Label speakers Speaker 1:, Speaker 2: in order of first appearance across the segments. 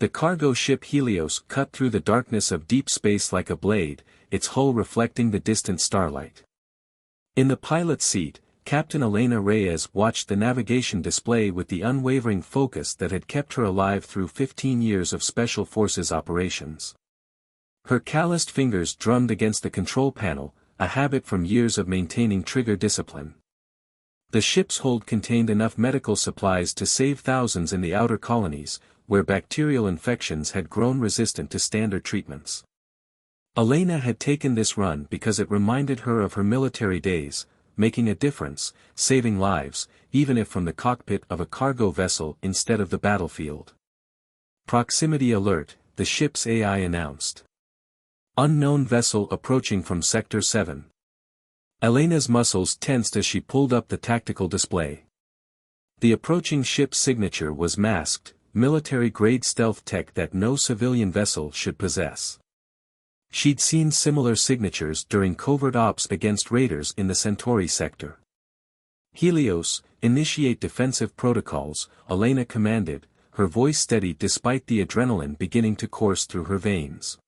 Speaker 1: The cargo ship Helios cut through the darkness of deep space like a blade, its hull reflecting the distant starlight. In the pilot's seat, Captain Elena Reyes watched the navigation display with the unwavering focus that had kept her alive through 15 years of Special Forces operations. Her calloused fingers drummed against the control panel, a habit from years of maintaining trigger discipline. The ship's hold contained enough medical supplies to save thousands in the outer colonies, where bacterial infections had grown resistant to standard treatments. Elena had taken this run because it reminded her of her military days, making a difference, saving lives, even if from the cockpit of a cargo vessel instead of the battlefield. Proximity alert, the ship's AI announced. Unknown vessel approaching from Sector 7. Elena's muscles tensed as she pulled up the tactical display. The approaching ship's signature was masked, military-grade stealth tech that no civilian vessel should possess. She'd seen similar signatures during covert ops against raiders in the Centauri sector. Helios, initiate defensive protocols, Elena commanded, her voice steady despite the adrenaline beginning to course through her veins.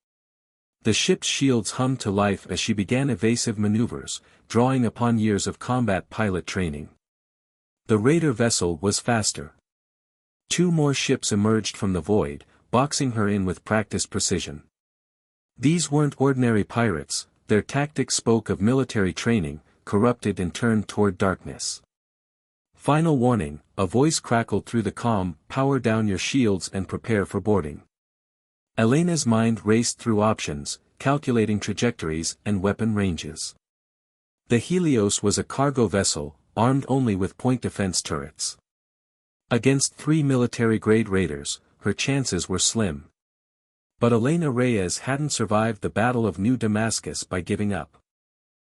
Speaker 1: The ship's shields hummed to life as she began evasive maneuvers, drawing upon years of combat pilot training. The raider vessel was faster. 2 more ships emerged from the void, boxing her in with practiced precision. These weren't ordinary pirates, their tactics spoke of military training, corrupted and turned toward darkness. Final warning, a voice crackled through the comm, power down your shields and prepare for boarding. Elena's mind raced through options, calculating trajectories and weapon ranges. The Helios was a cargo vessel, armed only with point defense turrets. Against 3 military-grade raiders, her chances were slim. But Elena Reyes hadn't survived the Battle of New Damascus by giving up.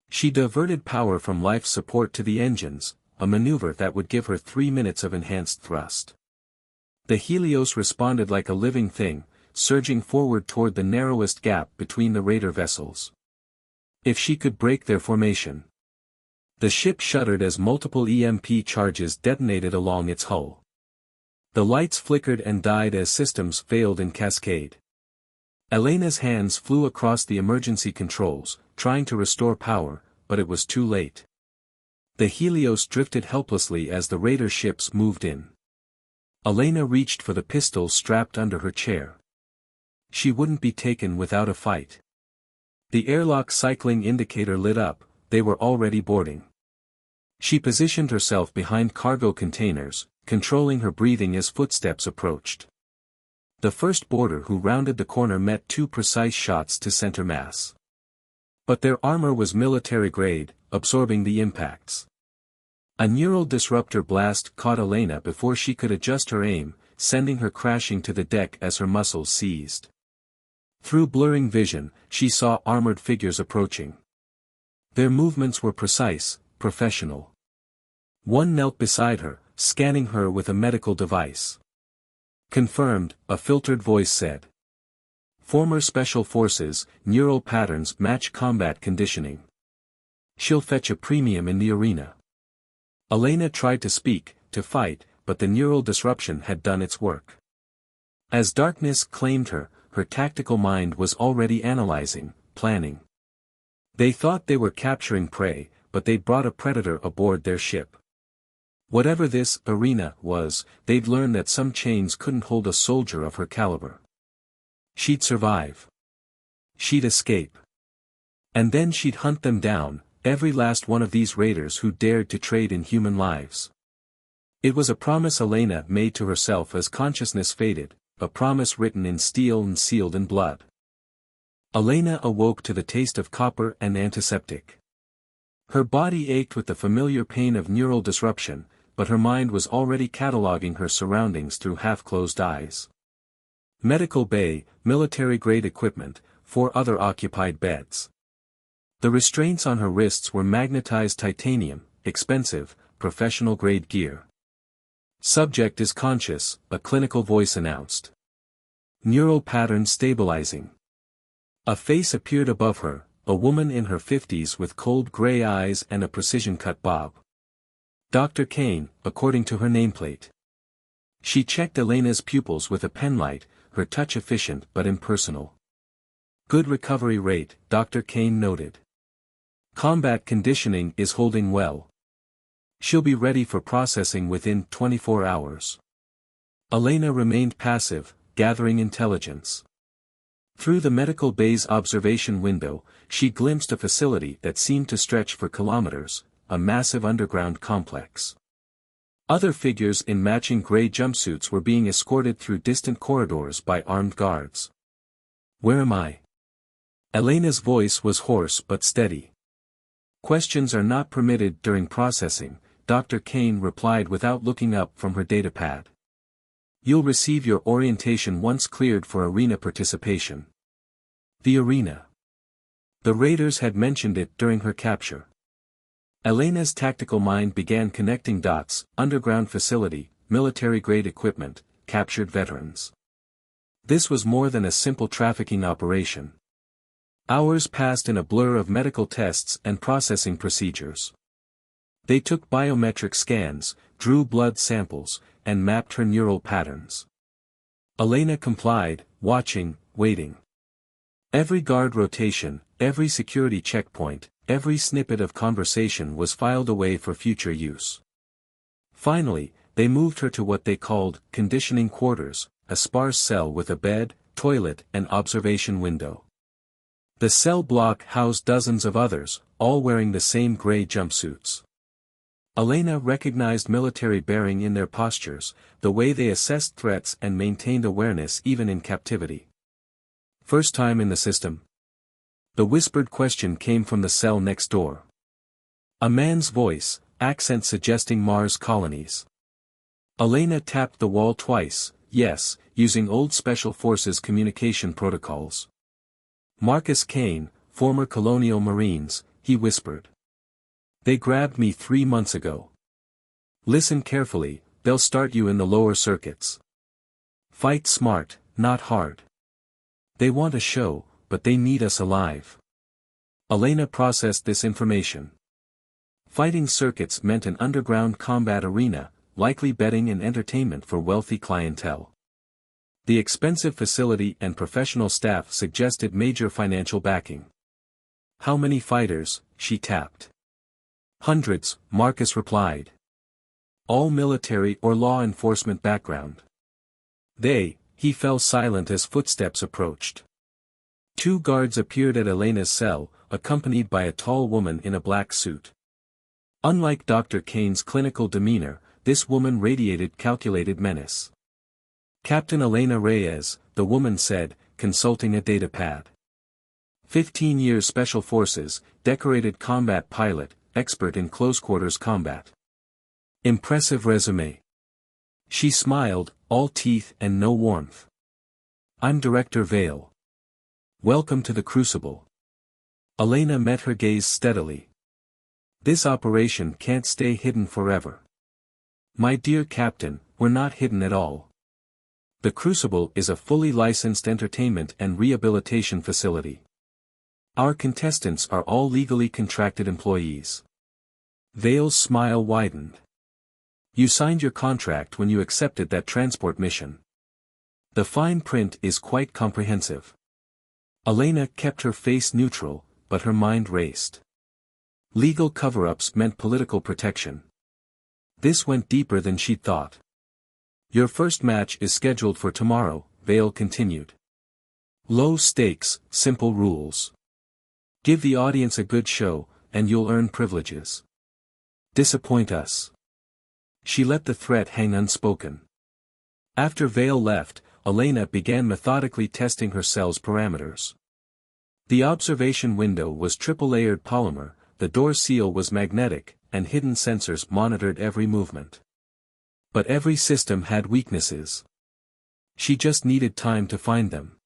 Speaker 1: She diverted power from life support to the engines, a maneuver that would give her 3 minutes of enhanced thrust. The Helios responded like a living thing, surging forward toward the narrowest gap between the raider vessels. If she could break their formation. The ship shuddered as multiple EMP charges detonated along its hull. The lights flickered and died as systems failed in cascade. Elena's hands flew across the emergency controls, trying to restore power, but it was too late. The Helios drifted helplessly as the raider ships moved in. Elena reached for the pistol strapped under her chair. She wouldn't be taken without a fight. The airlock cycling indicator lit up, they were already boarding. She positioned herself behind cargo containers, controlling her breathing as footsteps approached. The first boarder who rounded the corner met 2 precise shots to center mass. But their armor was military-grade, absorbing the impacts. A neural disruptor blast caught Elena before she could adjust her aim, sending her crashing to the deck as her muscles seized. Through blurring vision, she saw armored figures approaching. Their movements were precise, professional. One knelt beside her, scanning her with a medical device. Confirmed, a filtered voice said. Former Special Forces, neural patterns match combat conditioning. She'll fetch a premium in the arena. Elena tried to speak, to fight, but the neural disruption had done its work. As darkness claimed her, her tactical mind was already analyzing, planning. They thought they were capturing prey, but they'd brought a predator aboard their ship. Whatever this arena was, they'd learned that some chains couldn't hold a soldier of her caliber. She'd survive. She'd escape. And then she'd hunt them down, every last one of these raiders who dared to trade in human lives. It was a promise Elena made to herself as consciousness faded, a promise written in steel and sealed in blood. Elena awoke to the taste of copper and antiseptic. Her body ached with the familiar pain of neural disruption, but her mind was already cataloging her surroundings through half-closed eyes. Medical bay, military-grade equipment, 4 other occupied beds. The restraints on her wrists were magnetized titanium, expensive, professional-grade gear. Subject is conscious, a clinical voice announced. Neural pattern stabilizing. A face appeared above her, a woman in her 50s with cold gray eyes and a precision-cut bob. Dr. Kane, according to her nameplate. She checked Elena's pupils with a penlight, her touch efficient but impersonal. Good recovery rate, Dr. Kane noted. Combat conditioning is holding well. She'll be ready for processing within 24 hours. Elena remained passive, gathering intelligence. Through the medical bay's observation window, she glimpsed a facility that seemed to stretch for kilometers, a massive underground complex. Other figures in matching gray jumpsuits were being escorted through distant corridors by armed guards. "Where am I?" Elena's voice was hoarse but steady. "Questions are not permitted during processing," Dr. Kane replied without looking up from her datapad. "You'll receive your orientation once cleared for arena participation." The arena. The raiders had mentioned it during her capture. Elena's tactical mind began connecting dots: underground facility, military-grade equipment, captured veterans. This was more than a simple trafficking operation. Hours passed in a blur of medical tests and processing procedures. They took biometric scans, drew blood samples, and mapped her neural patterns. Elena complied, watching, waiting. Every guard rotation, every security checkpoint, every snippet of conversation was filed away for future use. Finally, they moved her to what they called conditioning quarters, a sparse cell with a bed, toilet, and observation window. The cell block housed dozens of others, all wearing the same gray jumpsuits. Elena recognized military bearing in their postures, the way they assessed threats and maintained awareness even in captivity. "First time in the system?" The whispered question came from the cell next door. A man's voice, accent suggesting Mars colonies. Elena tapped the wall twice, yes, using old Special Forces communication protocols. "Marcus Kane, former Colonial Marines," he whispered. "They grabbed me 3 months ago. Listen carefully, they'll start you in the lower circuits. Fight smart, not hard. They want a show, but they need us alive." Elena processed this information. Fighting circuits meant an underground combat arena, likely betting and entertainment for wealthy clientele. The expensive facility and professional staff suggested major financial backing. "How many fighters?" she tapped. "Hundreds," Marcus replied. "All military or law enforcement background." He fell silent as footsteps approached. 2 guards appeared at Elena's cell, accompanied by a tall woman in a black suit. Unlike Dr. Kane's clinical demeanor, this woman radiated calculated menace. "Captain Elena Reyes," the woman said, consulting a datapad. 15 years Special Forces, decorated combat pilot, expert in close-quarters combat. Impressive resume. She smiled, all teeth and no warmth. "I'm Director Vale. Welcome to the Crucible." Elena met her gaze steadily. "This operation can't stay hidden forever." "My dear Captain, we're not hidden at all. The Crucible is a fully licensed entertainment and rehabilitation facility. Our contestants are all legally contracted employees." Vale's smile widened. "You signed your contract when you accepted that transport mission. The fine print is quite comprehensive." Elena kept her face neutral, but her mind raced. Legal cover-ups meant political protection. This went deeper than she'd thought. "Your first match is scheduled for tomorrow," Vale continued. "Low stakes, simple rules. Give the audience a good show, and you'll earn privileges. Disappoint us." She let the threat hang unspoken. After Vale left, Elena began methodically testing her cell's parameters. The observation window was triple-layered polymer, the door seal was magnetic, and hidden sensors monitored every movement. But every system had weaknesses. She just needed time to find them.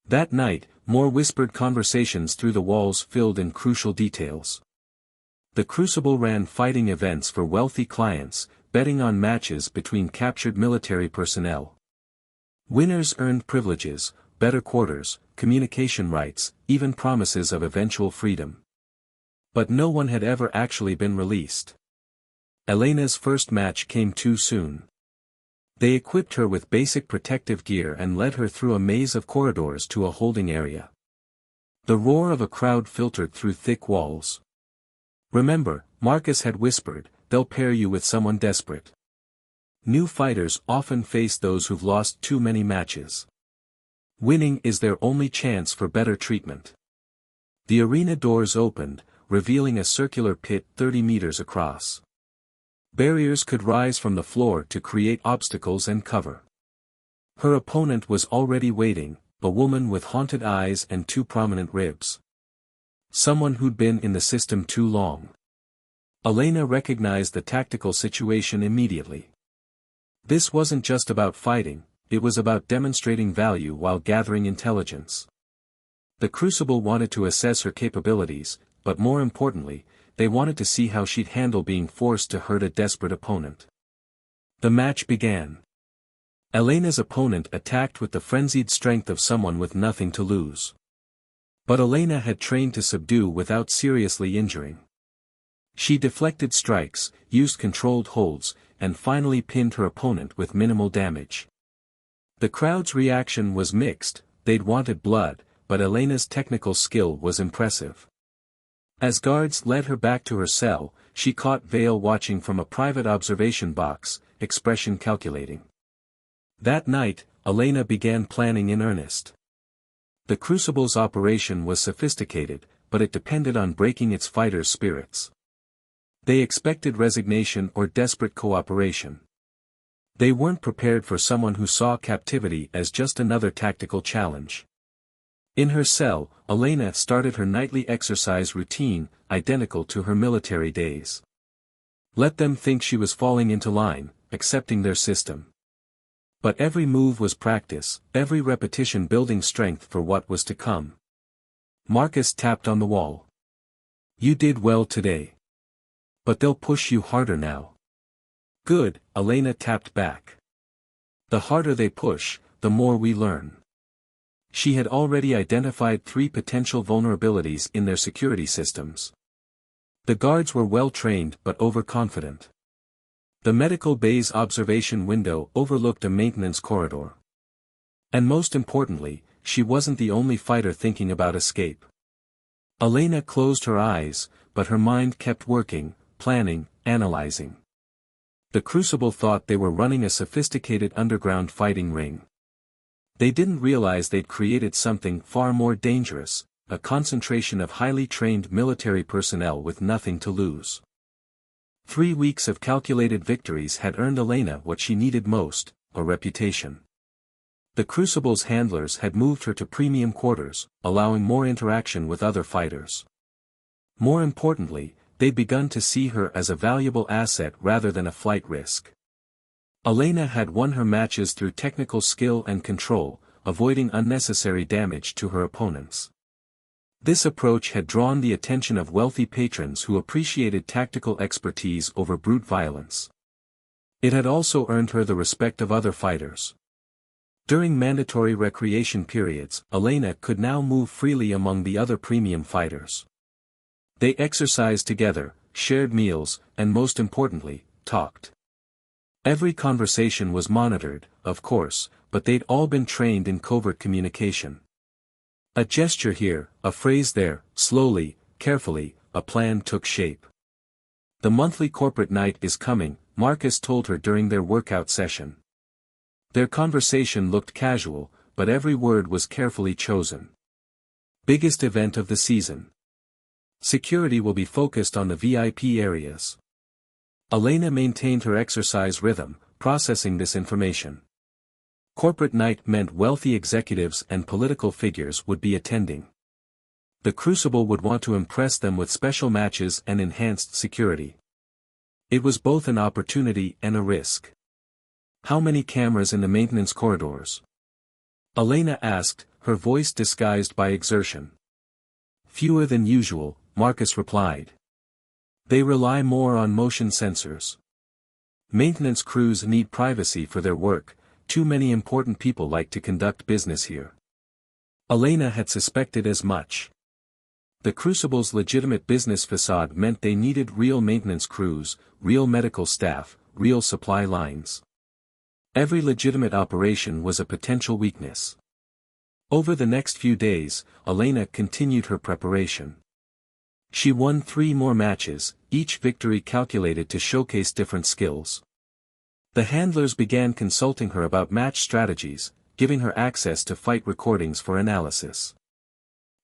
Speaker 1: That night, more whispered conversations through the walls filled in crucial details. The Crucible ran fighting events for wealthy clients, betting on matches between captured military personnel. Winners earned privileges, better quarters, communication rights, even promises of eventual freedom. But no one had ever actually been released. Elena's first match came too soon. They equipped her with basic protective gear and led her through a maze of corridors to a holding area. The roar of a crowd filtered through thick walls. "Remember," Marcus had whispered, "they'll pair you with someone desperate. New fighters often face those who've lost too many matches. Winning is their only chance for better treatment." The arena doors opened, revealing a circular pit 30 meters across. Barriers could rise from the floor to create obstacles and cover. Her opponent was already waiting, a woman with haunted eyes and 2 prominent ribs. Someone who'd been in the system too long. Elena recognized the tactical situation immediately. This wasn't just about fighting, it was about demonstrating value while gathering intelligence. The Crucible wanted to assess her capabilities, but more importantly, they wanted to see how she'd handle being forced to hurt a desperate opponent. The match began. Elena's opponent attacked with the frenzied strength of someone with nothing to lose. But Elena had trained to subdue without seriously injuring. She deflected strikes, used controlled holds, and finally pinned her opponent with minimal damage. The crowd's reaction was mixed, they'd wanted blood, but Elena's technical skill was impressive. As guards led her back to her cell, she caught Vale watching from a private observation box, expression calculating. That night, Elena began planning in earnest. The Crucible's operation was sophisticated, but it depended on breaking its fighters' spirits. They expected resignation or desperate cooperation. They weren't prepared for someone who saw captivity as just another tactical challenge. In her cell, Elena started her nightly exercise routine, identical to her military days. Let them think she was falling into line, accepting their system. But every move was practice, every repetition building strength for what was to come. Marcus tapped on the wall. "You did well today. But they'll push you harder now." "Good," Elena tapped back. "The harder they push, the more we learn." She had already identified 3 potential vulnerabilities in their security systems. The guards were well trained but overconfident. The medical bay's observation window overlooked a maintenance corridor. And most importantly, she wasn't the only fighter thinking about escape. Elena closed her eyes, but her mind kept working, planning, analyzing. The Crucible thought they were running a sophisticated underground fighting ring. They didn't realize they'd created something far more dangerous, a concentration of highly trained military personnel with nothing to lose. 3 weeks of calculated victories had earned Elena what she needed most, a reputation. The Crucible's handlers had moved her to premium quarters, allowing more interaction with other fighters. More importantly, they'd begun to see her as a valuable asset rather than a flight risk. Elena had won her matches through technical skill and control, avoiding unnecessary damage to her opponents. This approach had drawn the attention of wealthy patrons who appreciated tactical expertise over brute violence. It had also earned her the respect of other fighters. During mandatory recreation periods, Elena could now move freely among the other premium fighters. They exercised together, shared meals, and most importantly, talked. Every conversation was monitored, of course, but they'd all been trained in covert communication. A gesture here, a phrase there, slowly, carefully, a plan took shape. "The monthly corporate night is coming," Marcus told her during their workout session. Their conversation looked casual, but every word was carefully chosen. "Biggest event of the season. Security will be focused on the VIP areas." Elena maintained her exercise rhythm, processing this information. Corporate night meant wealthy executives and political figures would be attending. The Crucible would want to impress them with special matches and enhanced security. It was both an opportunity and a risk. "How many cameras in the maintenance corridors?" Elena asked, her voice disguised by exertion. "Fewer than usual," Marcus replied. "They rely more on motion sensors. Maintenance crews need privacy for their work, too many important people like to conduct business here." Elena had suspected as much. The Crucible's legitimate business facade meant they needed real maintenance crews, real medical staff, real supply lines. Every legitimate operation was a potential weakness. Over the next few days, Elena continued her preparation. She won 3 more matches, each victory calculated to showcase different skills. The handlers began consulting her about match strategies, giving her access to fight recordings for analysis.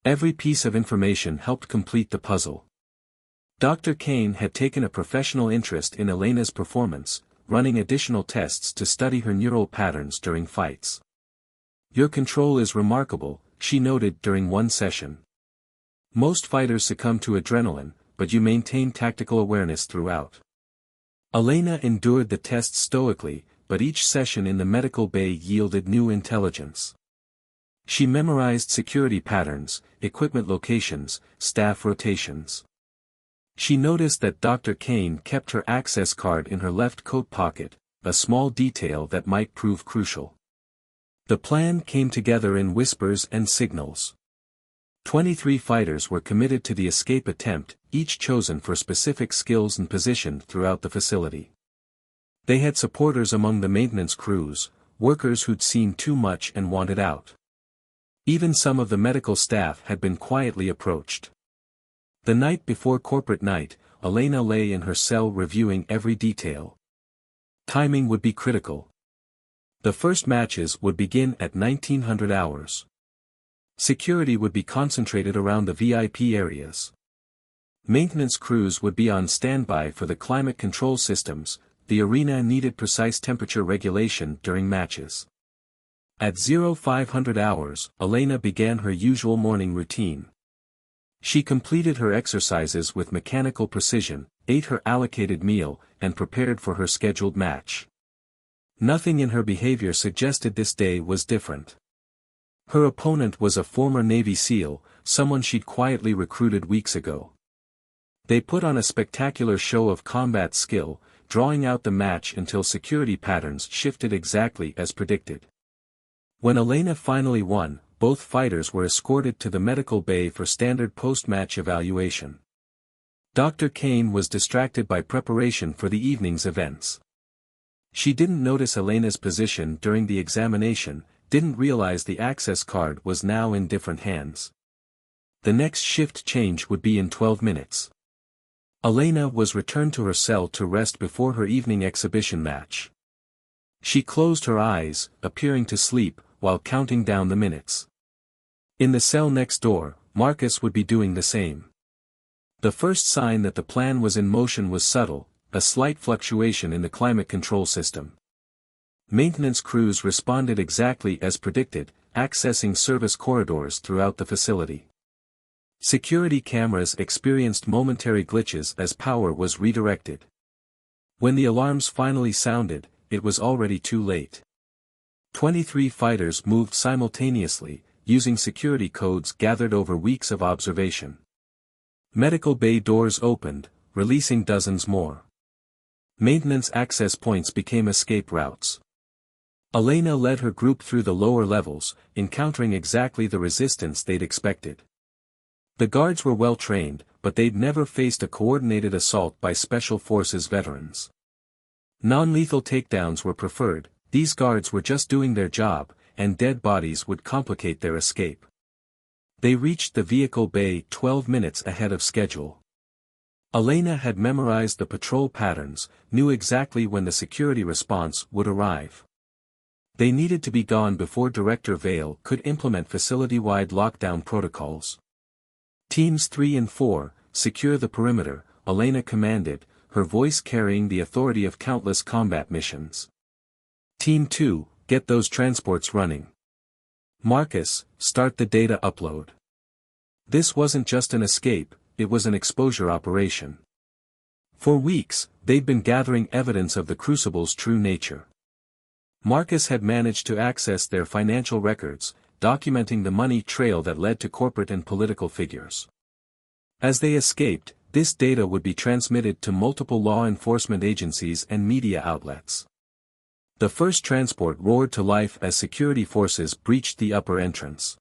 Speaker 1: Every piece of information helped complete the puzzle. Dr. Kane had taken a professional interest in Elena's performance, running additional tests to study her neural patterns during fights. "Your control is remarkable," she noted during one session. "Most fighters succumb to adrenaline, but you maintain tactical awareness throughout." Elena endured the test stoically, but each session in the medical bay yielded new intelligence. She memorized security patterns, equipment locations, staff rotations. She noticed that Dr. Kane kept her access card in her left coat pocket, a small detail that might prove crucial. The plan came together in whispers and signals. 23 fighters were committed to the escape attempt, each chosen for specific skills and position throughout the facility. They had supporters among the maintenance crews, workers who'd seen too much and wanted out. Even some of the medical staff had been quietly approached. The night before corporate night, Elena lay in her cell reviewing every detail. Timing would be critical. The first matches would begin at 1900 hours. Security would be concentrated around the VIP areas. Maintenance crews would be on standby for the climate control systems. The arena needed precise temperature regulation during matches. At 0500 hours, Elena began her usual morning routine. She completed her exercises with mechanical precision, ate her allocated meal, and prepared for her scheduled match. Nothing in her behavior suggested this day was different. Her opponent was a former Navy SEAL, someone she'd quietly recruited weeks ago. They put on a spectacular show of combat skill, drawing out the match until security patterns shifted exactly as predicted. When Elena finally won, both fighters were escorted to the medical bay for standard post-match evaluation. Dr. Kane was distracted by preparation for the evening's events. She didn't notice Elena's position during the examination, didn't realize the access card was now in different hands. The next shift change would be in 12 minutes. Elena was returned to her cell to rest before her evening exhibition match. She closed her eyes, appearing to sleep, while counting down the minutes. In the cell next door, Marcus would be doing the same. The first sign that the plan was in motion was subtle, a slight fluctuation in the climate control system. Maintenance crews responded exactly as predicted, accessing service corridors throughout the facility. Security cameras experienced momentary glitches as power was redirected. When the alarms finally sounded, it was already too late. 23 fighters moved simultaneously, using security codes gathered over weeks of observation. Medical bay doors opened, releasing dozens more. Maintenance access points became escape routes. Elena led her group through the lower levels, encountering exactly the resistance they'd expected. The guards were well trained, but they'd never faced a coordinated assault by Special Forces veterans. Non-lethal takedowns were preferred. These guards were just doing their job, and dead bodies would complicate their escape. They reached the vehicle bay 12 minutes ahead of schedule. Elena had memorized the patrol patterns, knew exactly when the security response would arrive. They needed to be gone before Director Vale could implement facility-wide lockdown protocols. Teams 3 and 4, secure the perimeter, Elena commanded, her voice carrying the authority of countless combat missions. Team 2, get those transports running. Marcus, start the data upload. This wasn't just an escape, it was an exposure operation. For weeks, they'd been gathering evidence of the Crucible's true nature. Marcus had managed to access their financial records, documenting the money trail that led to corporate and political figures. As they escaped, this data would be transmitted to multiple law enforcement agencies and media outlets. The first transport roared to life as security forces breached the upper entrance.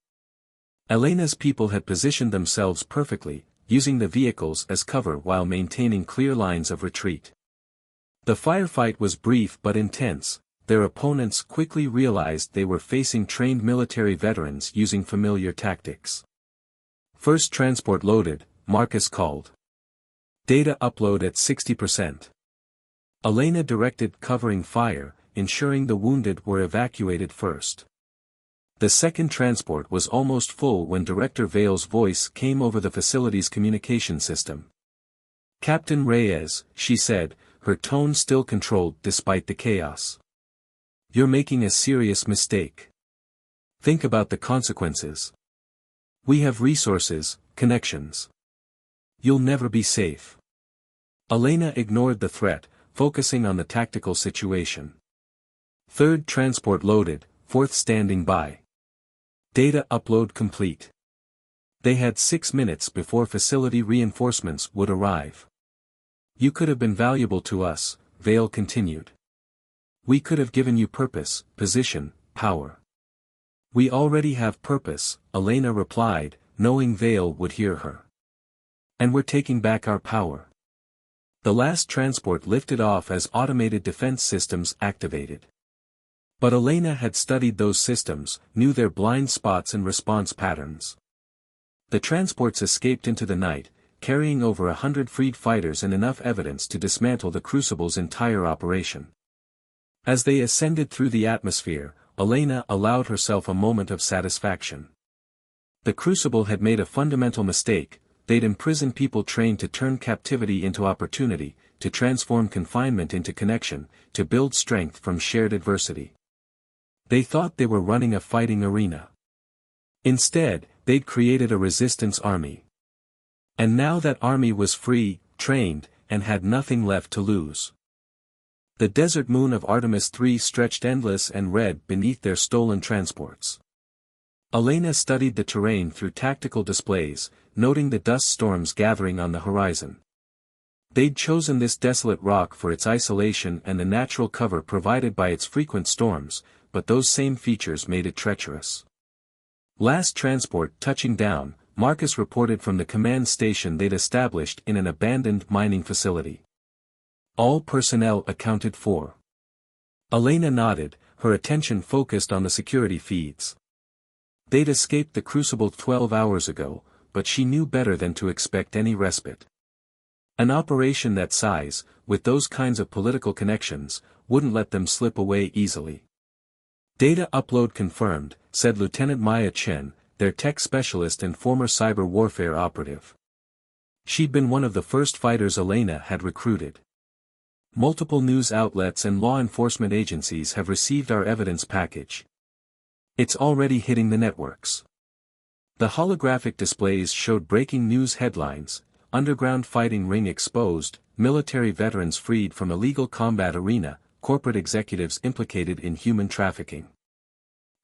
Speaker 1: Elena's people had positioned themselves perfectly, using the vehicles as cover while maintaining clear lines of retreat. The firefight was brief but intense. their opponents quickly realized they were facing trained military veterans using familiar tactics. First transport loaded, Marcus called. Data upload at 60%. Elena directed covering fire, ensuring the wounded were evacuated first. The second transport was almost full when Director Vale's voice came over the facility's communication system. "Captain Reyes," she said, her tone still controlled despite the chaos. "You're making a serious mistake. Think about the consequences. We have resources, connections. You'll never be safe." Elena ignored the threat, focusing on the tactical situation. Third transport loaded, fourth standing by. Data upload complete. They had 6 minutes before facility reinforcements would arrive. "You could have been valuable to us," Vale continued. "We could have given you purpose, position, power." "We already have purpose," Elena replied, knowing Vale would hear her. "And we're taking back our power." The last transport lifted off as automated defense systems activated. But Elena had studied those systems, knew their blind spots and response patterns. The transports escaped into the night, carrying over 100 freed fighters and enough evidence to dismantle the Crucible's entire operation. As they ascended through the atmosphere, Elena allowed herself a moment of satisfaction. The Crucible had made a fundamental mistake. They'd imprisoned people trained to turn captivity into opportunity, to transform confinement into connection, to build strength from shared adversity. They thought they were running a fighting arena. Instead, they'd created a resistance army. And now that army was free, trained, and had nothing left to lose. The desert moon of Artemis III stretched endless and red beneath their stolen transports. Elena studied the terrain through tactical displays, noting the dust storms gathering on the horizon. They'd chosen this desolate rock for its isolation and the natural cover provided by its frequent storms, but those same features made it treacherous. Last transport touching down, Marcus reported from the command station they'd established in an abandoned mining facility. All personnel accounted for. Elena nodded, her attention focused on the security feeds. They'd escaped the Crucible 12 hours ago, but she knew better than to expect any respite. An operation that size, with those kinds of political connections, wouldn't let them slip away easily. "Data upload confirmed," said Lieutenant Maya Chen, their tech specialist and former cyber warfare operative. She'd been one of the first fighters Elena had recruited. "Multiple news outlets and law enforcement agencies have received our evidence package. It's already hitting the networks." The holographic displays showed breaking news headlines: underground fighting ring exposed, military veterans freed from illegal combat arena, corporate executives implicated in human trafficking.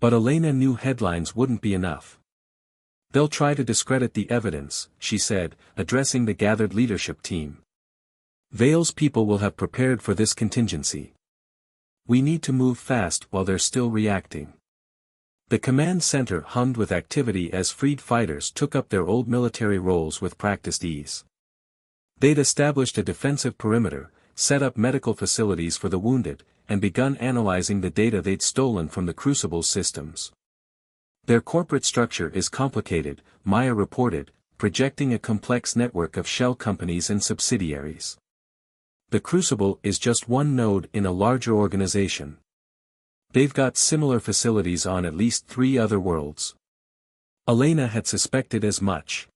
Speaker 1: But Elena knew headlines wouldn't be enough. "They'll try to discredit the evidence," she said, addressing the gathered leadership team. "Vale's people will have prepared for this contingency. We need to move fast while they're still reacting." The command center hummed with activity as freed fighters took up their old military roles with practiced ease. They'd established a defensive perimeter, set up medical facilities for the wounded, and begun analyzing the data they'd stolen from the Crucible's systems. "Their corporate structure is complicated," Maya reported, projecting a complex network of shell companies and subsidiaries. "The Crucible is just one node in a larger organization. They've got similar facilities on at least 3 other worlds." Elena had suspected as much.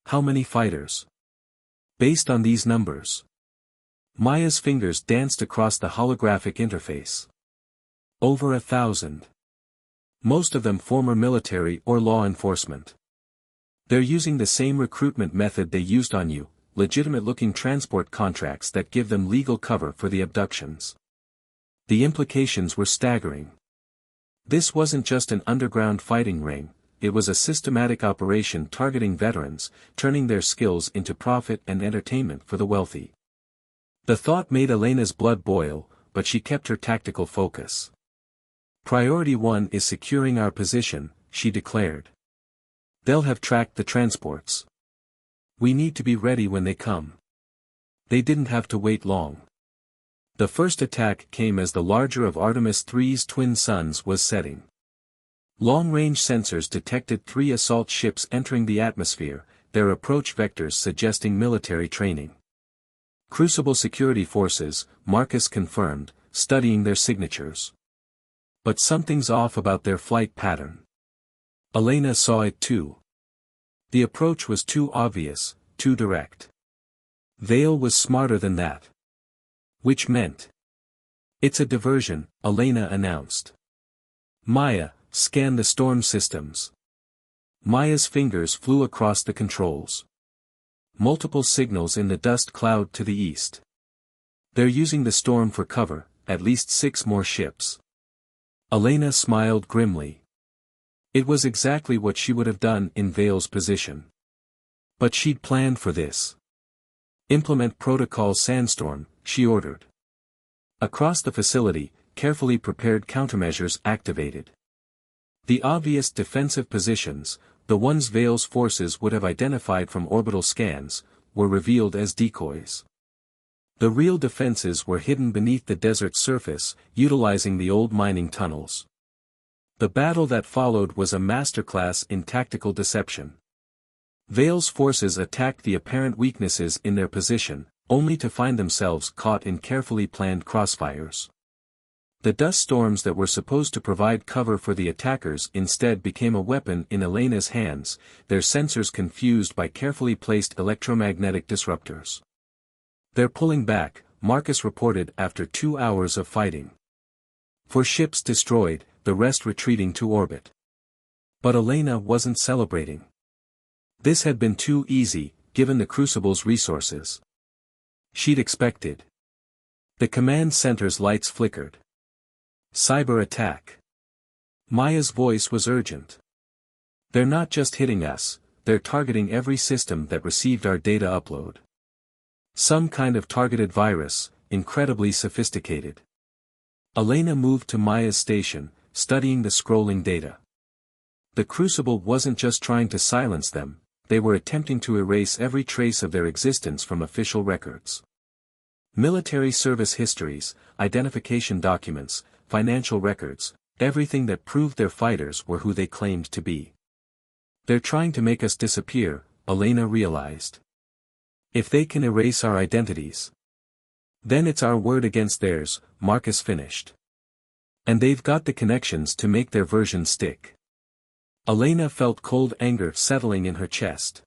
Speaker 1: How many fighters? Based on these numbers. Maya's fingers danced across the holographic interface. Over 1,000. Most of them former military or law enforcement. They're using the same recruitment method they used on you, legitimate-looking transport contracts that give them legal cover for the abductions. The implications were staggering. This wasn't just an underground fighting ring, it was a systematic operation targeting veterans, turning their skills into profit and entertainment for the wealthy. The thought made Elena's blood boil, but she kept her tactical focus. "Priority 1 is securing our position," she declared. "They'll have tracked the transports. We need to be ready when they come." They didn't have to wait long. The first attack came as the larger of Artemis III's twin suns was setting. Long-range sensors detected 3 assault ships entering the atmosphere, their approach vectors suggesting military training. Crucible security forces, Marcus confirmed, studying their signatures. But something's off about their flight pattern. Elena saw it too. The approach was too obvious, too direct. Vale was smarter than that. Which meant, "It's a diversion," Elena announced. "Maya, scan the storm systems." Maya's fingers flew across the controls. Multiple signals in the dust cloud to the east. "They're using the storm for cover, at least 6 more ships." Elena smiled grimly. It was exactly what she would have done in Vale's position. But she'd planned for this. "Implement Protocol Sandstorm," she ordered. Across the facility, carefully prepared countermeasures activated. The obvious defensive positions, the ones Vale's forces would have identified from orbital scans, were revealed as decoys. The real defenses were hidden beneath the desert's surface, utilizing the old mining tunnels. The battle that followed was a masterclass in tactical deception. Vale's forces attacked the apparent weaknesses in their position, only to find themselves caught in carefully planned crossfires. The dust storms that were supposed to provide cover for the attackers instead became a weapon in Elena's hands, their sensors confused by carefully placed electromagnetic disruptors. "They're pulling back," Marcus reported after 2 hours of fighting. 4 ships destroyed, the rest retreating to orbit. But Elena wasn't celebrating. This had been too easy, given the Crucible's resources. She'd expected. The command center's lights flickered. "Cyber attack." Maya's voice was urgent. "They're not just hitting us, they're targeting every system that received our data upload. Some kind of targeted virus, incredibly sophisticated." Elena moved to Maya's station, studying the scrolling data. The Crucible wasn't just trying to silence them, they were attempting to erase every trace of their existence from official records. Military service histories, identification documents, financial records, everything that proved their fighters were who they claimed to be. "They're trying to make us disappear," Elena realized. "If they can erase our identities, then it's our word against theirs," Marcus finished. "And they've got the connections to make their version stick." Elena felt cold anger settling in her chest.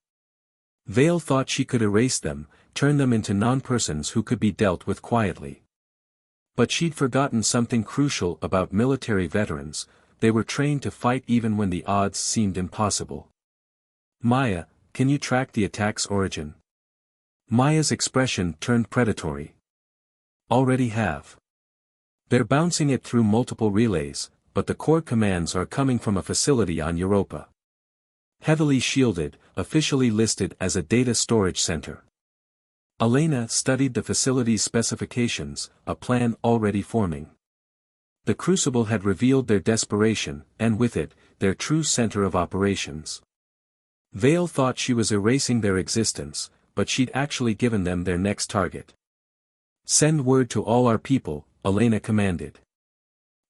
Speaker 1: Vale thought she could erase them, turn them into non-persons who could be dealt with quietly. But she'd forgotten something crucial about military veterans: they were trained to fight even when the odds seemed impossible. "Maya, can you track the attack's origin?" Maya's expression turned predatory. "Already have. They're bouncing it through multiple relays, but the core commands are coming from a facility on Europa. Heavily shielded, officially listed as a data storage center." Elena studied the facility's specifications, a plan already forming. The Crucible had revealed their desperation, and with it, their true center of operations. Vale thought she was erasing their existence, but she'd actually given them their next target. "Send word to all our people," Elena commanded.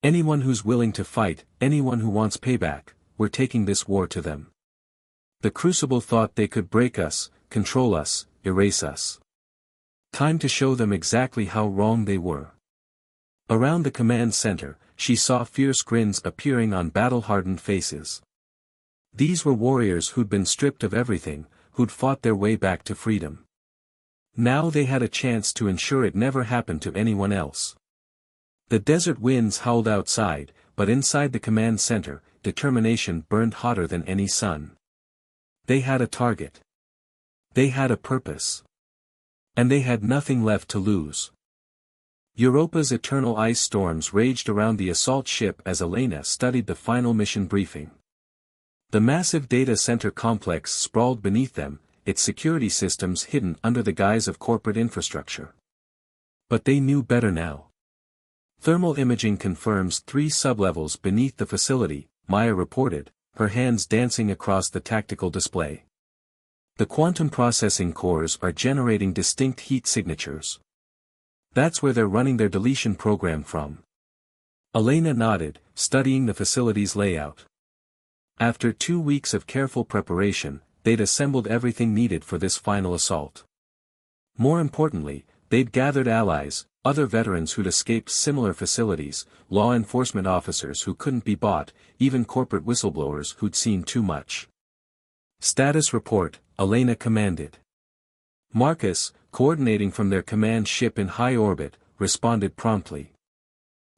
Speaker 1: "Anyone who's willing to fight, anyone who wants payback, we're taking this war to them." The Crucible thought they could break us, control us, erase us. Time to show them exactly how wrong they were. Around the command center, she saw fierce grins appearing on battle-hardened faces. These were warriors who'd been stripped of everything, who'd fought their way back to freedom. Now they had a chance to ensure it never happened to anyone else. The desert winds howled outside, but inside the command center, determination burned hotter than any sun. They had a target. They had a purpose. And they had nothing left to lose. Europa's eternal ice storms raged around the assault ship as Elena studied the final mission briefing. The massive data center complex sprawled beneath them, its security systems hidden under the guise of corporate infrastructure. But they knew better now. "Thermal imaging confirms 3 sublevels beneath the facility," Maya reported, her hands dancing across the tactical display. "The quantum processing cores are generating distinct heat signatures. That's where they're running their deletion program from. Elena nodded, studying the facility's layout. After 2 weeks of careful preparation, they'd assembled everything needed for this final assault. More importantly, they'd gathered allies, other veterans who'd escaped similar facilities, law enforcement officers who couldn't be bought, even corporate whistleblowers who'd seen too much. Status report, Elena commanded. Marcus, coordinating from their command ship in high orbit, responded promptly.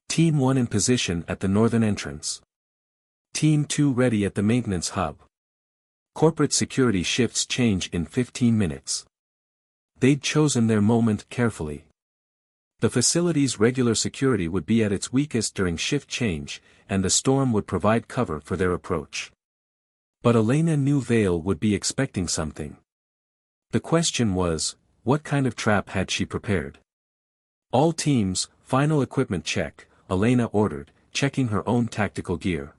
Speaker 1: Team 1 in position at the northern entrance. Team 2 ready at the maintenance hub. Corporate security shifts change in 15 minutes. They'd chosen their moment carefully. The facility's regular security would be at its weakest during shift change, and the storm would provide cover for their approach. But Elena knew Vale would be expecting something. The question was, what kind of trap had she prepared? All teams, final equipment check, Elena ordered, checking her own tactical gear.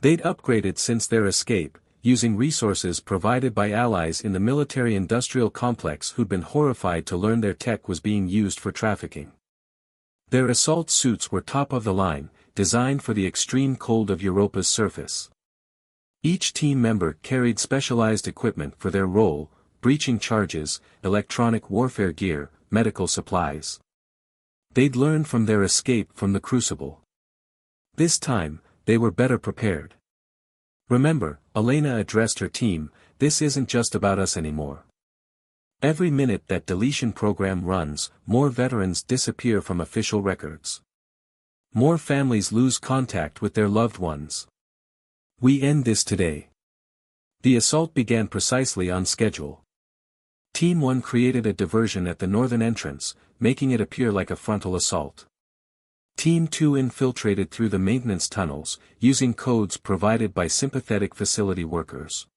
Speaker 1: They'd upgraded since their escape, using resources provided by allies in the military-industrial complex who'd been horrified to learn their tech was being used for trafficking. Their assault suits were top of the line, designed for the extreme cold of Europa's surface. Each team member carried specialized equipment for their role, breaching charges, electronic warfare gear, medical supplies. They'd learned from their escape from the Crucible. This time, they were better prepared. Remember, Elena addressed her team, this isn't just about us anymore. Every minute that deletion program runs, more veterans disappear from official records. More families lose contact with their loved ones. We end this today. The assault began precisely on schedule. Team 1 created a diversion at the northern entrance, making it appear like a frontal assault. Team 2 infiltrated through the maintenance tunnels, using codes provided by sympathetic facility workers.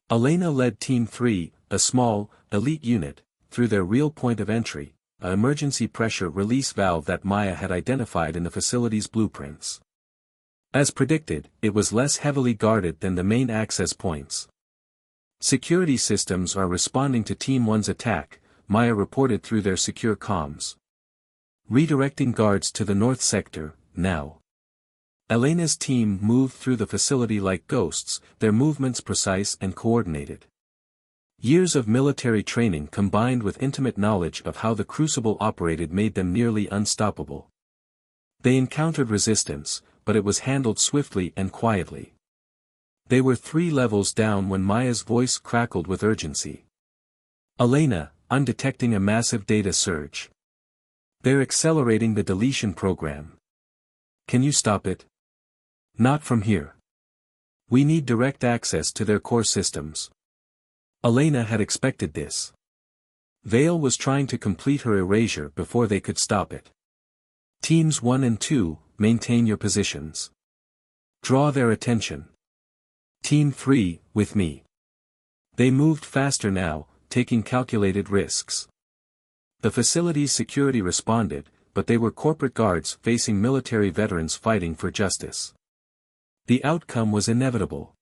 Speaker 1: Elena led Team 3, a small, elite unit, through their real point of entry, an emergency pressure release valve that Maya had identified in the facility's blueprints. As predicted, it was less heavily guarded than the main access points. Security systems are responding to Team 1's attack, Maya reported through their secure comms. Redirecting guards to the north sector, now. Elena's team moved through the facility like ghosts, their movements precise and coordinated. Years of military training combined with intimate knowledge of how the Crucible operated made them nearly unstoppable. They encountered resistance, but it was handled swiftly and quietly. They were 3 levels down when Maya's voice crackled with urgency. Elena, I'm detecting a massive data surge. They're accelerating the deletion program. Can you stop it? Not from here. We need direct access to their core systems. Elena had expected this. Vale was trying to complete her erasure before they could stop it. Teams 1 and 2, maintain your positions. Draw their attention. Team 3, with me. They moved faster now, taking calculated risks. The facility's security responded, but they were corporate guards facing military veterans fighting for justice. The outcome was inevitable.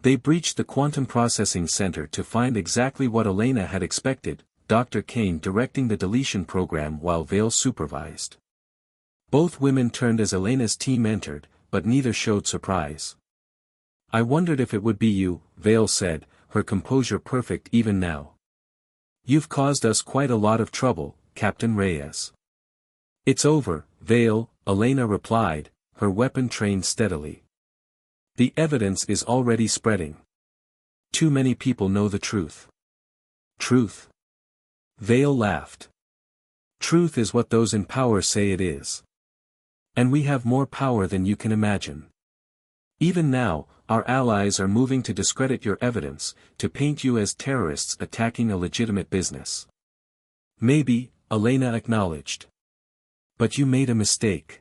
Speaker 1: They breached the quantum processing center to find exactly what Elena had expected, Dr. Kane directing the deletion program while Vale supervised. Both women turned as Elena's team entered, but neither showed surprise. I wondered if it would be you, Vale said, her composure perfect even now. You've caused us quite a lot of trouble, Captain Reyes. It's over, Vale, Elena replied, her weapon trained steadily. The evidence is already spreading. Too many people know the truth. Truth? Vale laughed. Truth is what those in power say it is. And we have more power than you can imagine. Even now, our allies are moving to discredit your evidence, to paint you as terrorists attacking a legitimate business. Maybe, Elena acknowledged. But you made a mistake.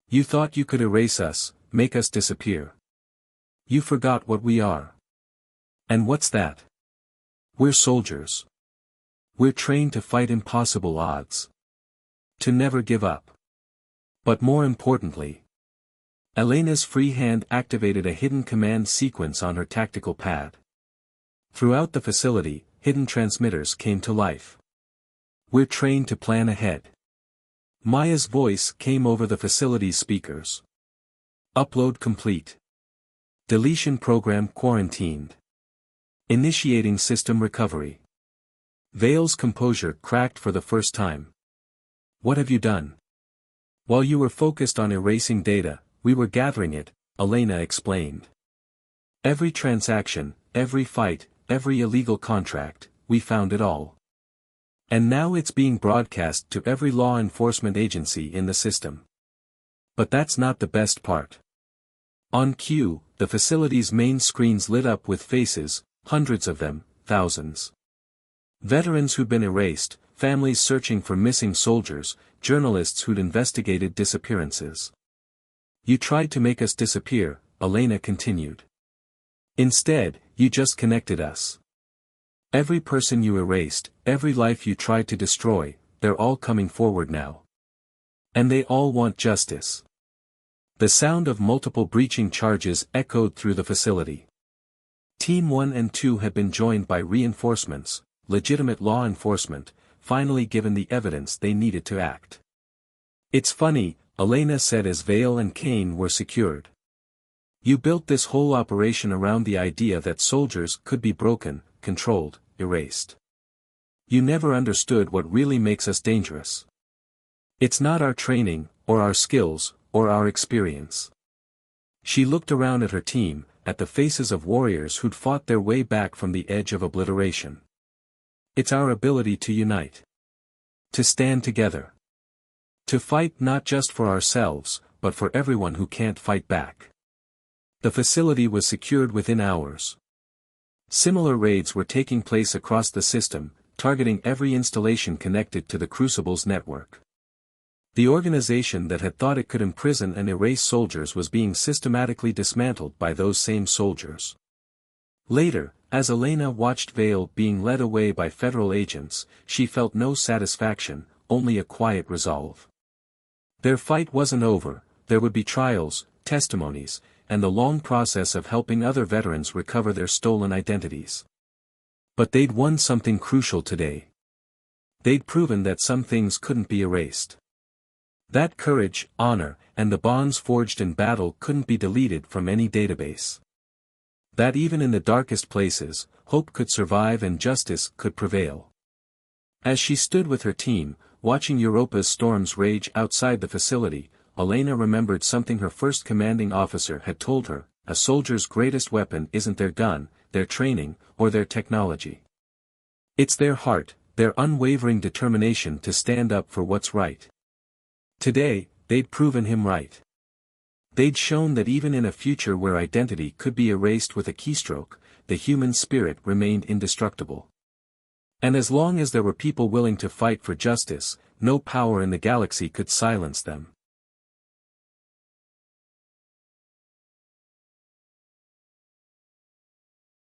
Speaker 1: You thought you could erase us, make us disappear. You forgot what we are. And what's that? We're soldiers. We're trained to fight impossible odds. To never give up. But more importantly, Elena's free hand activated a hidden command sequence on her tactical pad. Throughout the facility, hidden transmitters came to life. We're trained to plan ahead. Maya's voice came over the facility's speakers. Upload complete. Deletion program quarantined. Initiating system recovery. Vale's composure cracked for the first time. What have you done? While you were focused on erasing data, we were gathering it, Elena explained. Every transaction, every fight, every illegal contract, we found it all. And now it's being broadcast to every law enforcement agency in the system. But that's not the best part. On cue, the facility's main screens lit up with faces, hundreds of them, thousands. Veterans who'd been erased, families searching for missing soldiers, journalists who'd investigated disappearances. You tried to make us disappear, Elena continued. Instead, you just connected us. Every person you erased, every life you tried to destroy, they're all coming forward now. And they all want justice. The sound of multiple breaching charges echoed through the facility. Team 1 and 2 had been joined by reinforcements, legitimate law enforcement, finally given the evidence they needed to act. It's funny, Elena said as Vale and Kane were secured. You built this whole operation around the idea that soldiers could be broken, controlled, erased. You never understood what really makes us dangerous. It's not our training, or our skills, or our experience. She looked around at her team, at the faces of warriors who'd fought their way back from the edge of obliteration. It's our ability to unite. To stand together. To fight not just for ourselves, but for everyone who can't fight back. The facility was secured within hours. Similar raids were taking place across the system, targeting every installation connected to the Crucible's network. The organization that had thought it could imprison and erase soldiers was being systematically dismantled by those same soldiers. Later, as Elena watched Vale being led away by federal agents, she felt no satisfaction, only a quiet resolve. Their fight wasn't over, there would be trials, testimonies, and the long process of helping other veterans recover their stolen identities. But they'd won something crucial today. They'd proven that some things couldn't be erased. That courage, honor, and the bonds forged in battle couldn't be deleted from any database. That even in the darkest places, hope could survive and justice could prevail. As she stood with her team, watching Europa's storms rage outside the facility, Elena remembered something her first commanding officer had told her: a soldier's greatest weapon isn't their gun, their training, or their technology. It's their heart, their unwavering determination to stand up for what's right. Today, they'd proven him right. They'd shown that even in a future where identity could be erased with a keystroke, the human spirit remained indestructible. And as long as there were people willing to fight for justice, no power in the galaxy could silence them.